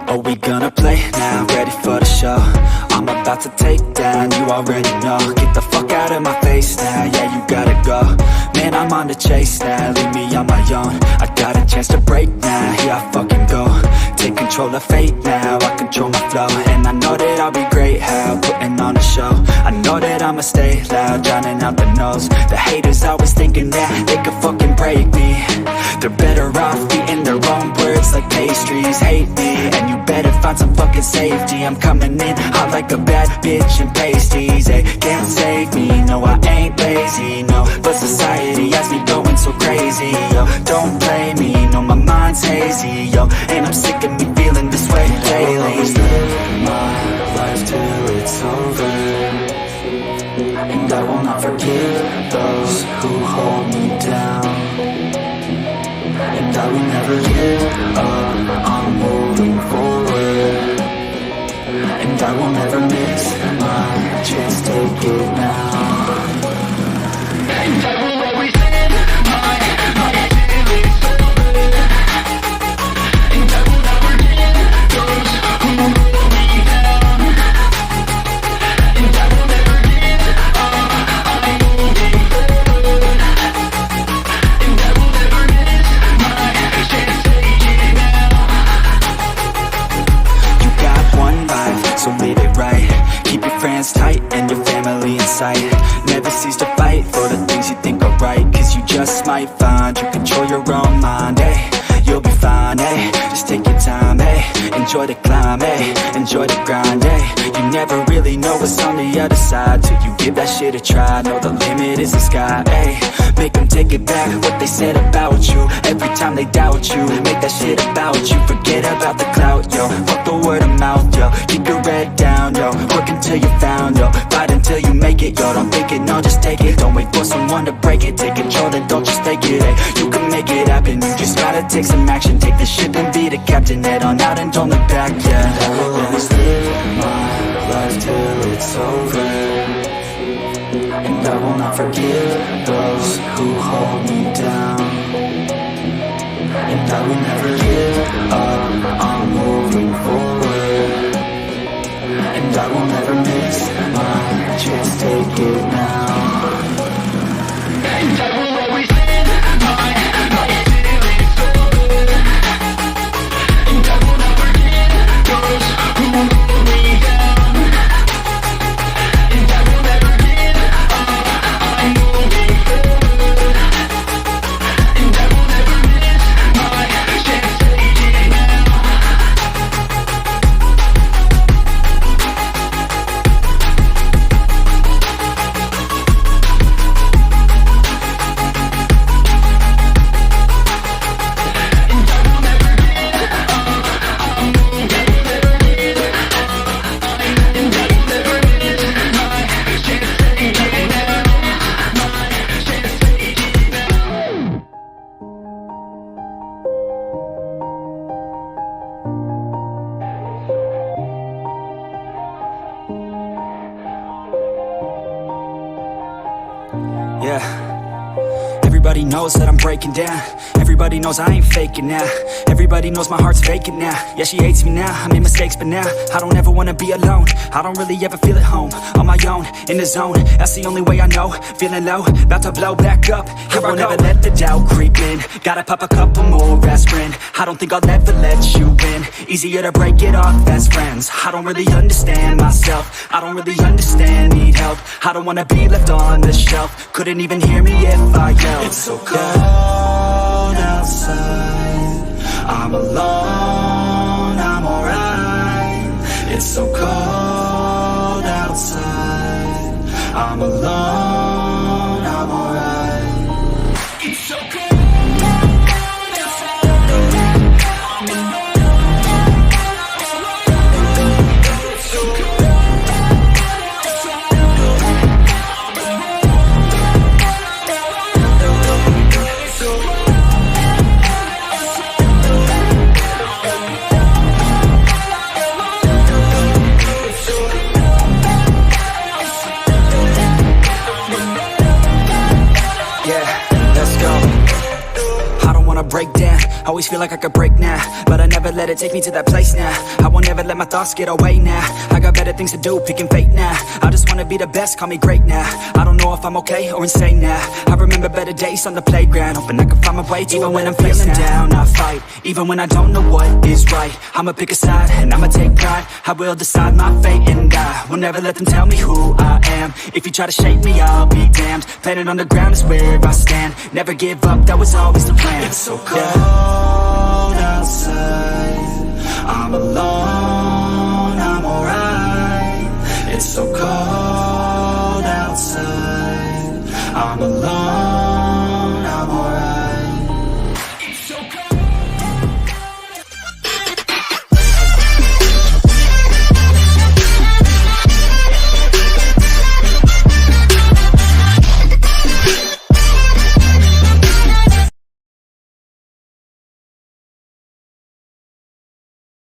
Are we gonna play now? Ready for the show? I'm about to take down, you already know. Get the fuck out of my face now, yeah, you gotta go. Man, I'm on the chase now, leave me on my own. I got a chance to break now, here I fucking go. Take control of fate now, I control my flow. And I know that I'll be great, how putting on a show. I know that I'ma stay loud, drowning out the noise. The haters always thinking that they could fucking break me. They're better off eating their own words like pastries. Hate me, and you better find some fucking safety. I'm coming in hot like a bad bitch in pasties. They can't save me, no I ain't lazy, no. But society has me going so crazy, yo. Don't blame me, no my mind's hazy, yo. And I'm sick of me feeling this way daily. I'll always live my life till it's over, and I will not forgive those who hold me down. And I will never give up, I'm moving forward. And I will never miss my chance, take it now. And I will always live my life till it's over. might find you control your own mind, you'll be fine, just take your time, enjoy the climb, enjoy the grind, you never really know what's on the other side till you give that shit a try. Know the limit is the sky, make them take it back what they said about you. Every time they doubt you, make that shit about you. Forget about the clout, yo, fuck the word of mouth, yo. Keep your head down, yo, work until you found, yo. Fight until you make it, yo, don't think it, no, just take it. Don't wait for someone to break it, take control, then don't just take it, you can make it happen. You just gotta take some action, take the ship and be the captain. Head on out and don't look back, yeah. I will always live my life till it's over, and I will not forgive those who hold me down, and I will never give up, I'm moving forward, and I will never miss my chance, take it now. And I will always live my life till it's over, and I will not forgive those who hold me down, and I will never give up, I'm moving forward, and I will never miss my chance, take it now. Yeah, everybody knows that I'm breaking down. Everybody knows I ain't faking now. Everybody knows my heart's vacant now. Yeah, she hates me now, I made mistakes but now I don't ever wanna be alone. I don't really ever feel at home. On my own, in the zone, that's the only way I know. Feeling low, about to blow back up. Here I never let the doubt creep in. Gotta pop a couple more aspirin. I don't think I'll ever let you in. Easier to break it off best friends. I don't really understand myself, I don't really understand, need help. I don't wanna be left on the shelf. Couldn't even hear me if I yelled. It's so cold outside, I'm alone, I'm alright. It's so cold outside, I'm alone, I'm alright. It's so cold. Break down, always feel like I could break now, but I never let it take me to that place now. I won't ever let my thoughts get away now. I got better things to do, picking fate now. I just wanna be the best, call me great now. I don't know if I'm okay or insane now. I remember better days on the playground, hoping I can find my way to even when I'm feeling down, I fight, even when I don't know what is right. I'ma pick a side, and I'ma take pride. I will decide my fate, and I will never let them tell me who I am. If you try to shape me, I'll be damned. Planet on the ground is where I stand. Never give up, that was always the plan. It's so cold outside, I'm alone, I'm alright. It's so cold outside, I'm alone.